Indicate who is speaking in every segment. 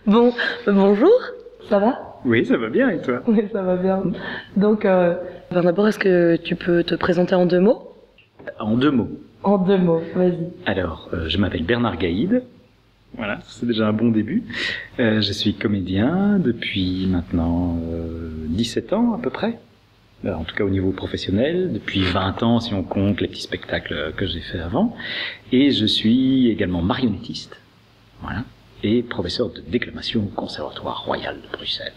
Speaker 1: Bon, bonjour, ça va?
Speaker 2: Oui, ça va bien, et toi?
Speaker 1: Oui, ça va bien. Donc, d'abord, est-ce que tu peux te présenter en 2 mots?
Speaker 2: En 2 mots.
Speaker 1: En 2 mots, vas-y.
Speaker 2: Alors, je m'appelle Bernard Gaïd. Voilà, c'est déjà un bon début. Je suis comédien depuis maintenant 17 ans à peu près. En tout cas au niveau professionnel, depuis 20 ans si on compte les petits spectacles que j'ai fait avant. Et je suis également marionnettiste. Voilà. Et professeur de déclamation au Conservatoire Royal de Bruxelles.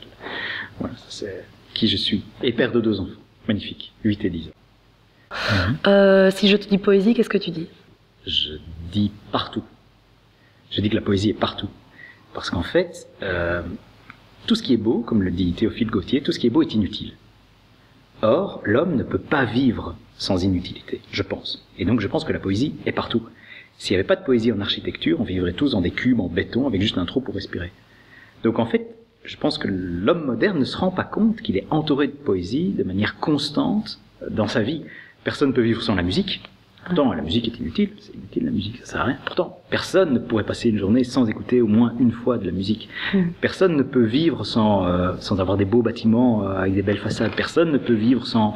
Speaker 2: Voilà, ça c'est qui je suis. Et père de 2 enfants. Magnifique. 8 et 10 ans.
Speaker 1: Si je te dis poésie, qu'est-ce que tu dis?
Speaker 2: Je dis partout. Je dis que la poésie est partout. Parce qu'en fait, tout ce qui est beau, comme le dit Théophile Gautier, tout ce qui est beau est inutile. Or, l'homme ne peut pas vivre sans inutilité, je pense. Et donc je pense que la poésie est partout. S'il n'y avait pas de poésie en architecture, on vivrait tous dans des cubes en béton avec juste un trou pour respirer. Donc en fait, je pense que l'homme moderne ne se rend pas compte qu'il est entouré de poésie de manière constante dans sa vie. Personne ne peut vivre sans la musique. Pourtant, la musique est inutile, c'est inutile la musique, ça sert à rien. Pourtant, personne ne pourrait passer une journée sans écouter au moins une fois de la musique. Personne ne peut vivre sans avoir des beaux bâtiments avec des belles façades. Personne ne peut vivre sans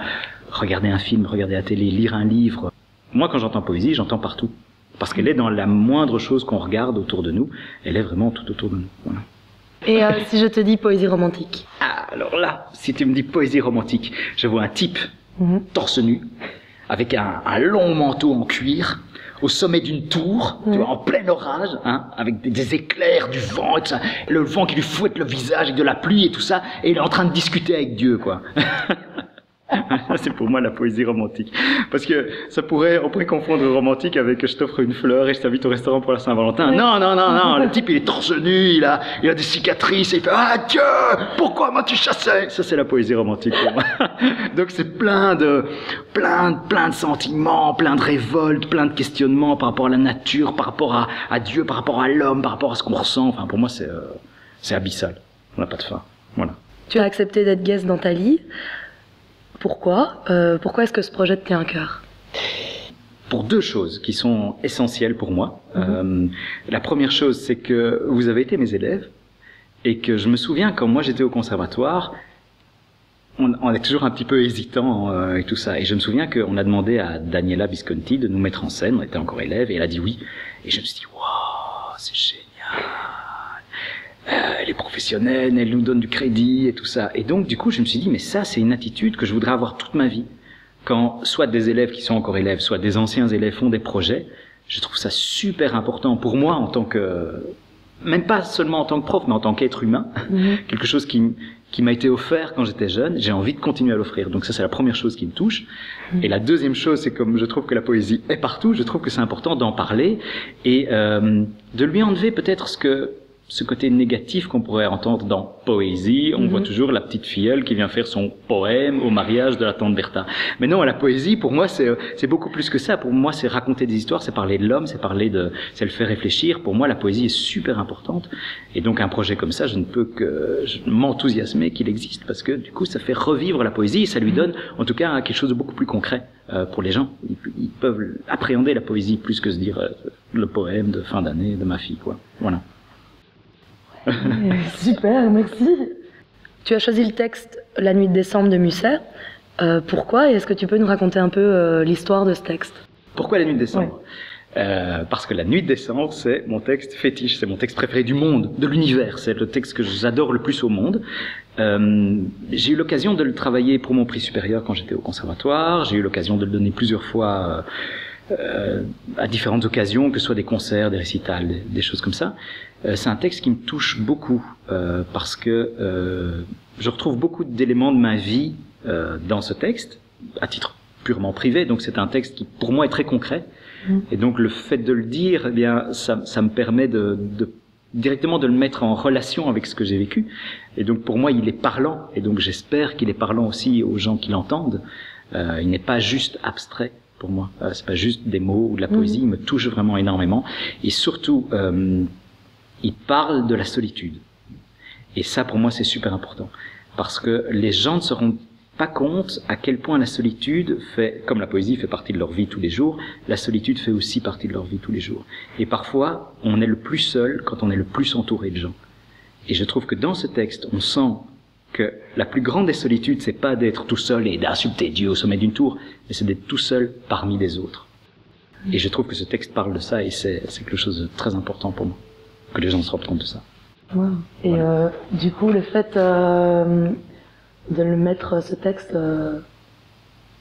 Speaker 2: regarder un film, regarder la télé, lire un livre. Moi, quand j'entends poésie, j'entends partout. Parce qu'elle est dans la moindre chose qu'on regarde autour de nous. Elle est vraiment tout autour de nous. Voilà.
Speaker 1: Et si je te dis poésie romantique?
Speaker 2: Ah, alors là, si tu me dis poésie romantique, je vois un type, torse nu, avec un long manteau en cuir, au sommet d'une tour, tu vois, en plein orage, hein, avec des éclairs, du vent, et tout ça, et le vent qui lui fouette le visage, avec de la pluie et tout ça, et il est en train de discuter avec Dieu, quoi. C'est pour moi la poésie romantique. Parce que on pourrait confondre romantique avec je t'offre une fleur et je t'invite au restaurant pour la Saint-Valentin. Ouais. Non, le type il est torse nu, il a des cicatrices et il fait ah Dieu, pourquoi m'as-tu chassé? Ça c'est la poésie romantique pour moi. Donc c'est plein de sentiments, plein de révoltes, plein de questionnements par rapport à la nature, par rapport à Dieu, par rapport à l'homme, par rapport à ce qu'on ressent. Enfin pour moi c'est abyssal. On n'a pas de fin. Voilà.
Speaker 1: Tu as accepté d'être guest dans Thalie. Pourquoi est-ce que ce projet te tient à cœur?
Speaker 2: Pour 2 choses qui sont essentielles pour moi. La première chose, c'est que vous avez été mes élèves et que je me souviens quand moi j'étais au conservatoire, on est toujours un petit peu hésitant et tout ça. Et je me souviens qu'on a demandé à Daniela Visconti de nous mettre en scène. On était encore élèves et elle a dit oui. Et je me suis dit waouh, c'est génial. Elle est professionnelle, elle nous donne du crédit et tout ça. Et donc, du coup, je me suis dit, mais ça, c'est une attitude que je voudrais avoir toute ma vie. Quand soit des élèves qui sont encore élèves, soit des anciens élèves font des projets, je trouve ça super important pour moi en tant que, même pas seulement en tant que prof, mais en tant qu'être humain. Quelque chose qui m'a été offert quand j'étais jeune, j'ai envie de continuer à l'offrir. Donc ça, c'est la première chose qui me touche. Et la deuxième chose, c'est comme je trouve que la poésie est partout, je trouve que c'est important d'en parler et de lui enlever peut-être ce côté négatif qu'on pourrait entendre dans poésie. On voit toujours la petite filleule qui vient faire son poème au mariage de la tante Bertha. Mais non, la poésie, pour moi, c'est beaucoup plus que ça. Pour moi, c'est raconter des histoires, c'est parler de l'homme, c'est le faire réfléchir. Pour moi, la poésie est super importante. Et donc, un projet comme ça, je ne peux que m'enthousiasmer qu'il existe parce que, du coup, ça fait revivre la poésie et ça lui donne, en tout cas, quelque chose de beaucoup plus concret pour les gens. Ils peuvent appréhender la poésie plus que se dire le poème de fin d'année de ma fille, quoi. Voilà.
Speaker 1: Super, merci. Tu as choisi le texte La nuit de décembre de Musset. Pourquoi? Et est-ce que tu peux nous raconter un peu l'histoire de ce texte?
Speaker 2: Pourquoi La nuit de décembre? Parce que La nuit de décembre, c'est mon texte fétiche, c'est mon texte préféré du monde, de l'univers. C'est le texte que j'adore le plus au monde. J'ai eu l'occasion de le travailler pour mon prix supérieur quand j'étais au conservatoire. J'ai eu l'occasion de le donner plusieurs fois à différentes occasions, que ce soit des concerts, des récitals, des choses comme ça. C'est un texte qui me touche beaucoup parce que je retrouve beaucoup d'éléments de ma vie dans ce texte, à titre purement privé. Donc c'est un texte qui, pour moi, est très concret. Et donc le fait de le dire, eh bien, ça me permet directement de le mettre en relation avec ce que j'ai vécu. Et donc pour moi, il est parlant. Et donc j'espère qu'il est parlant aussi aux gens qui l'entendent. Il n'est pas juste abstrait. Pour moi, c'est pas juste des mots ou de la poésie, il me touche vraiment énormément. Et surtout, il parle de la solitude. Et ça, pour moi, c'est super important. Parce que les gens ne se rendent pas compte à quel point la solitude fait, comme la poésie fait partie de leur vie tous les jours, la solitude fait aussi partie de leur vie tous les jours. Et parfois, on est le plus seul quand on est le plus entouré de gens. Et je trouve que dans ce texte, on sent que la plus grande des solitudes, c'est pas d'être tout seul et d'insulter Dieu au sommet d'une tour, mais c'est d'être tout seul parmi les autres. Et je trouve que ce texte parle de ça, et c'est quelque chose de très important pour moi, que les gens se rendent compte de ça.
Speaker 1: Wow. Et
Speaker 2: voilà.
Speaker 1: Du coup, le fait de le mettre, ce texte,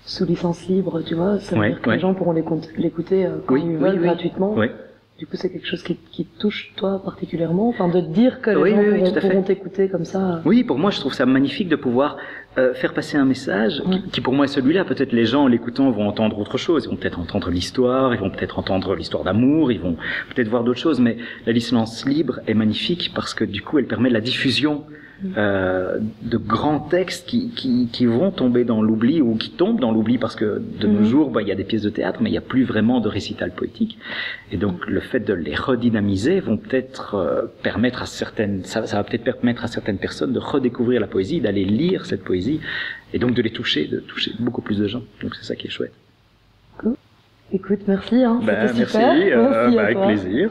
Speaker 1: sous licence libre, tu vois, ça veut dire que les gens pourront l'écouter quand ils veulent gratuitement.
Speaker 2: Oui.
Speaker 1: Du coup, c'est quelque chose qui te touche, toi, particulièrement, enfin, de te dire que les gens pourront t'écouter comme ça.
Speaker 2: Oui, pour moi, je trouve ça magnifique de pouvoir faire passer un message qui pour moi est celui-là. Peut-être les gens, en l'écoutant, vont entendre autre chose. Ils vont peut-être entendre l'histoire, ils vont peut-être entendre l'histoire d'amour, ils vont peut-être voir d'autres choses. Mais la licence libre est magnifique parce que du coup, elle permet la diffusion de grands textes qui vont tomber dans l'oubli ou qui tombent dans l'oubli parce que de nos jours, il y a des pièces de théâtre, mais il n'y a plus vraiment de récital poétique. Et donc, le fait de les redynamiser vont peut-être permettre à certaines, ça va peut-être permettre à certaines personnes de redécouvrir la poésie, d'aller lire cette poésie, et donc de toucher beaucoup plus de gens. Donc, c'est ça qui est chouette.
Speaker 1: Cool. Écoute, merci, hein. C'était super.
Speaker 2: Merci,
Speaker 1: merci
Speaker 2: avec plaisir.